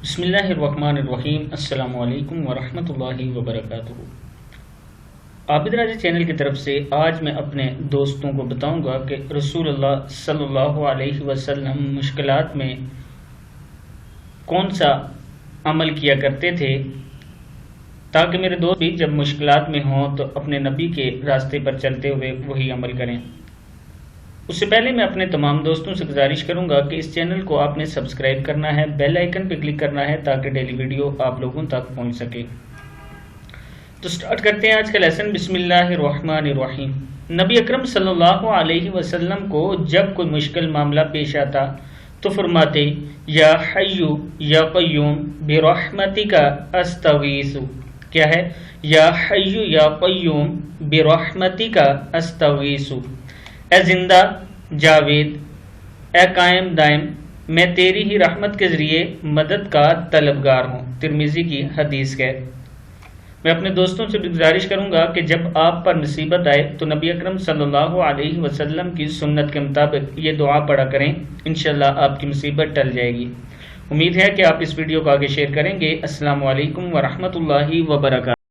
بسم اللہ الرحمن الرحیم۔ السلام علیکم ورحمۃ اللہ وبرکاتہ۔ عابد راضی چینل کی طرف سے آج میں اپنے دوستوں کو بتاؤں گا کہ رسول اللہ صلی اللہ علیہ وسلم مشکلات میں کون سا عمل کیا کرتے تھے، تاکہ میرے دوست بھی جب مشکلات میں ہوں تو اپنے نبی کے راستے پر چلتے ہوئے وہی عمل کریں۔ اس سے پہلے میں اپنے تمام دوستوں سے گزارش کروں گا کہ اس چینل کو آپ نے سبسکرائب کرنا ہے، بیل آئیکن پہ کلک کرنا ہے تاکہ ڈیلی ویڈیو آپ لوگوں تک پہنچ سکے۔ تو سٹارٹ کرتے ہیں آج کا لیسن۔ بسم اللہ الرحمن الرحیم۔ نبی اکرم صلی اللہ علیہ وسلم کو جب کوئی مشکل معاملہ پیش آتا تو فرماتے، یا حی یا قیوم برحمتک استغیث۔ کیا ہے؟ یا حی یا قیوم برحمتک استغیث۔ اے زندہ جاوید، اے قائم دائم، میں تیری ہی رحمت کے ذریعے مدد کا طلبگار ہوں۔ ترمذی کی حدیث ہے۔ میں اپنے دوستوں سے بھی گزارش کروں گا کہ جب آپ پر مصیبت آئے تو نبی اکرم صلی اللہ علیہ وسلم کی سنت کے مطابق یہ دعا پڑھا کریں، انشاءاللہ آپ کی مصیبت ٹل جائے گی۔ امید ہے کہ آپ اس ویڈیو کو آگے شیئر کریں گے۔ السلام علیکم ورحمۃ اللہ وبرکاتہ۔